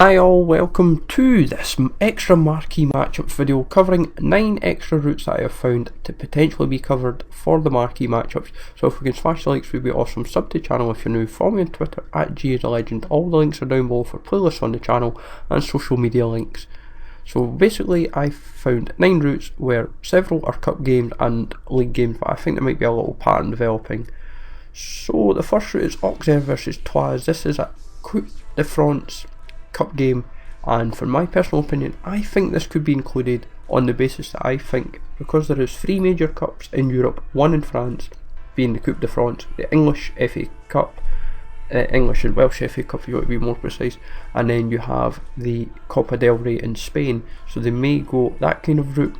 Hi all, welcome to this extra marquee matchups video covering 9 extra routes that I have found to potentially be covered for the marquee matchups. So if we can smash the likes, would be awesome. Sub to the channel if you're new, follow me on Twitter at @GIsALegend. All the links are down below for playlists on the channel and social media links. So basically I found 9 routes where several are cup games and league games, but I think there might be a little pattern developing. So the first route is Auxerre versus Toise. This is a Coupe de France cup game, and for my personal opinion I think this could be included on the basis that I think because there is 3 major cups in Europe, one in France being the Coupe de France, the English FA Cup, English and Welsh FA Cup if you want to be more precise, and then you have the Copa del Rey in Spain, so they may go that kind of route.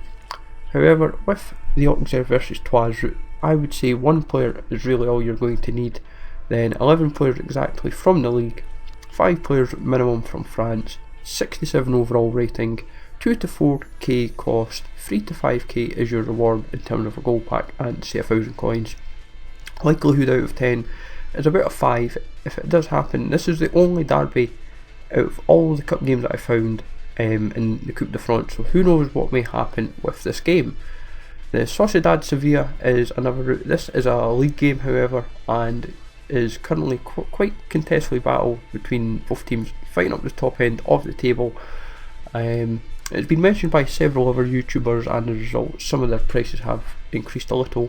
However, with the Auxerre versus Toise route, I would say 1 player is really all you're going to need, then 11 players exactly from the league, 5 players minimum from France, 67 overall rating, 2 to 4k cost, 3 to 5k is your reward in terms of a gold pack and say 1,000 coins. Likelihood out of 10 is about a 5 if it does happen. This is the only derby out of all the cup games that I found in the Coupe de France, so who knows what may happen with this game. The Sociedad Sevilla is another route. This is a league game however, and is currently quite contestedly battle between both teams fighting up the top end of the table. It's been mentioned by several other YouTubers, and as a result some of their prices have increased a little.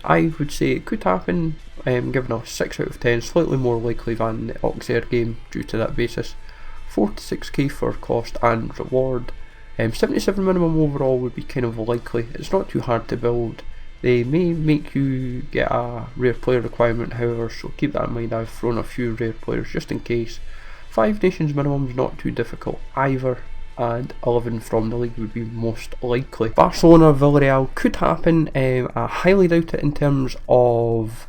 I would say it could happen, given a 6 out of 10, slightly more likely than the Auxerre game due to that basis. 4 to 6k for cost and reward. 77 minimum overall would be kind of likely. It's not too hard to build. They may make you get a rare player requirement however, so keep that in mind. I've thrown a few rare players just in case. 5 nations minimum is not too difficult either, and 11 from the league would be most likely. Barcelona Villarreal could happen. I highly doubt it in terms of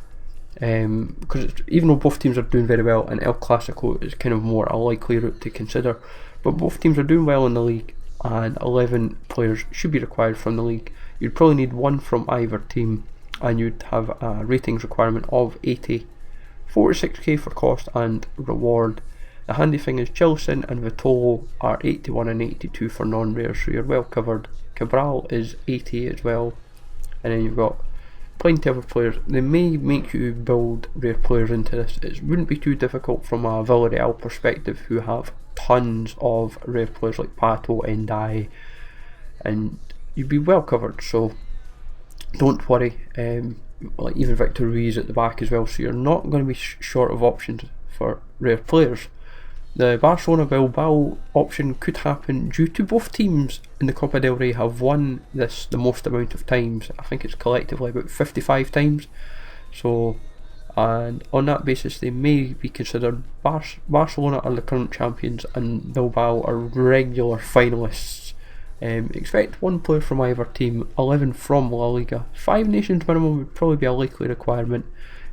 because even though both teams are doing very well, and El Clasico is kind of more a likely route to consider, but both teams are doing well in the league and 11 players should be required from the league. You'd probably need 1 from either team, and you'd have a ratings requirement of 80. 46k for cost and reward. The handy thing is Chilson and Vitolo are 81 and 82 for non-rare, so you're well covered. Cabral is 80 as well, and then you've got plenty of other players. They may make you build rare players into this. It wouldn't be too difficult from a Villarreal perspective, who have tons of rare players like Pato and Dye, and you'd be well covered, so don't worry. Like even Victor Ruiz at the back as well, so you're not going to be short of options for rare players. The Barcelona Bilbao option could happen due to both teams in the Copa del Rey have won this the most amount of times. I think it's collectively about 55 times, so and on that basis they may be considered. Barcelona are the current champions and Bilbao are regular finalists. Expect 1 player from either team, 11 from La Liga. 5 nations minimum would probably be a likely requirement.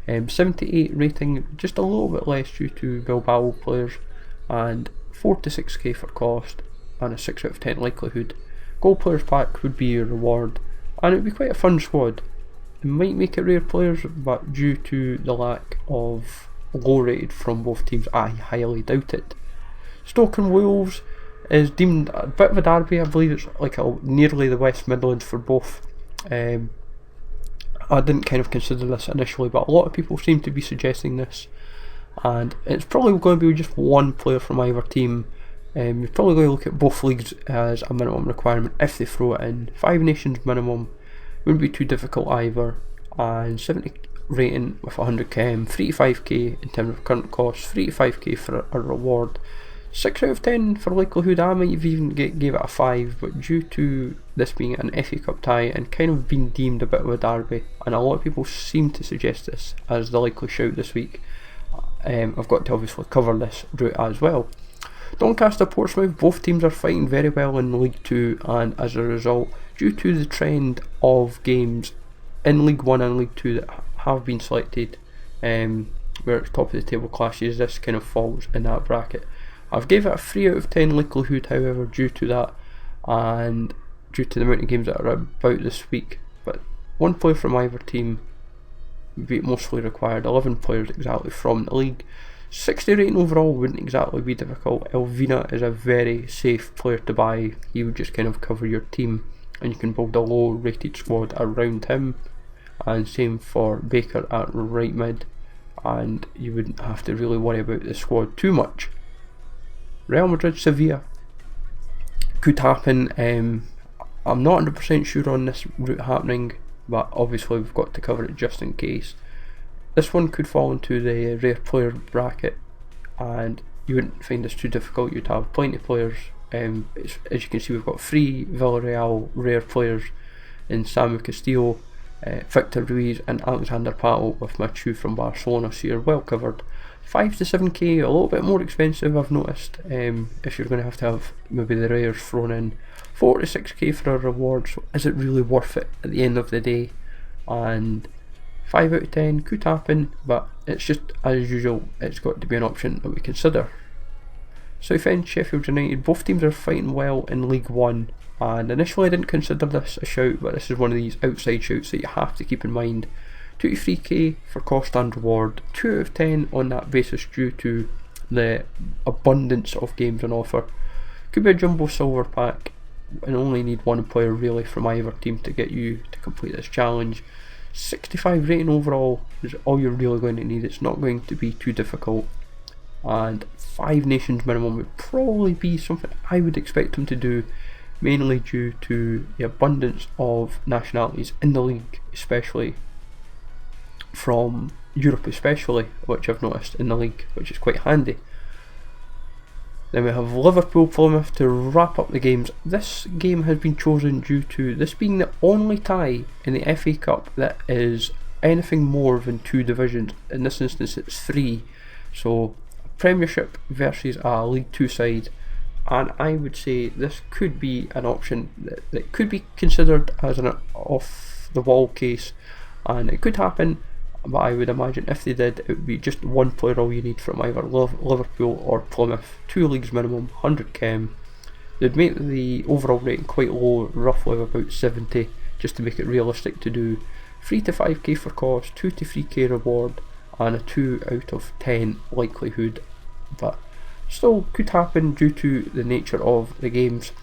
78 rating, just a little bit less due to Bilbao players, and 4 to 6k for cost and a 6 out of 10 likelihood. Gold players pack would be your reward, and it would be quite a fun squad. It might make it rare players, but due to the lack of low rated from both teams, I highly doubt it. Stoke and Wolves is deemed a bit of a derby. I believe it's like nearly the West Midlands for both. I didn't kind of consider this initially, but a lot of people seem to be suggesting this, and it's probably going to be just 1 player from either team. You're probably going to look at both leagues as a minimum requirement if they throw it in. 5 nations minimum wouldn't be too difficult either, and 70 rating with 100k, 3 to 5k in terms of current cost, 3 to 5k for a reward. 6 out of 10 for likelihood. I might have even gave it a 5, but due to this being an FA Cup tie and kind of being deemed a bit of a derby, and a lot of people seem to suggest this as the likely shout this week, I've got to obviously cover this route as well. Doncaster Portsmouth, both teams are fighting very well in League 2, and as a result, due to the trend of games in League 1 and League 2 that have been selected, where it's top of the table clashes, this kind of falls in that bracket. I've gave it a 3 out of 10 likelihood however, due to that and due to the amount of games that are about this week, but 1 player from either team would be mostly required. 11 players exactly from the league, 60 rating overall wouldn't exactly be difficult. Elvina is a very safe player to buy. He would just kind of cover your team, and you can build a low rated squad around him. And same for Baker at right mid, and you wouldn't have to really worry about the squad too much. Real Madrid Sevilla could happen. I'm not 100% sure on this route happening, but obviously we've got to cover it just in case. This one could fall into the rare player bracket, and you wouldn't find this too difficult. You'd have plenty of players. As you can see, we've got 3 Villarreal rare players in Samu Castillo, Victor Ruiz and Alexander Pato, with Machu from Barcelona, so you're well covered. 5 to 7k, a little bit more expensive I've noticed, if you're going to have maybe the rares thrown in. 4 to 6k for a reward, so is it really worth it at the end of the day? And 5 out of 10 could happen, but it's just, as usual, it's got to be an option that we consider. Southend Sheffield United, both teams are fighting well in League 1, and initially I didn't consider this a shout, but this is one of these outside shouts that you have to keep in mind. 2 to 3k for cost and reward, 2 out of 10 on that basis due to the abundance of games on offer. Could be a jumbo silver pack, and only need one player really from either team to get you to complete this challenge. 65 rating overall is all you're really going to need. It's not going to be too difficult, and 5 nations minimum would probably be something I would expect them to do, mainly due to the abundance of nationalities in the league, especially from Europe especially, which I've noticed in the league, which is quite handy. Then we have Liverpool Plymouth to wrap up the games. This game has been chosen due to this being the only tie in the FA Cup that is anything more than 2 divisions. In this instance it's 3, so Premiership versus a League 2 side, and I would say this could be an option that could be considered as an off the wall case, and it could happen. But I would imagine if they did, it would be just 1 player all you need from either Liverpool or Plymouth. 2 leagues minimum, 100 chem. They'd make the overall rating quite low, roughly about 70, just to make it realistic to do. 3 to 5k for cost, 2 to 3k reward, and a 2 out of 10 likelihood. But still could happen due to the nature of the games.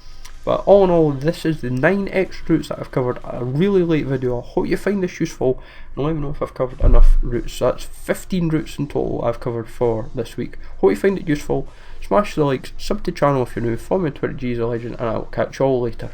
But all in all, this is the 9 extra routes that I've covered. A really late video. I hope you find this useful, and let me know if I've covered enough routes. So that's 15 routes in total I've covered for this week. Hope you find it useful. Smash the likes, sub to the channel if you're new, follow me on Twitter, GZLegend, and I will catch you all later.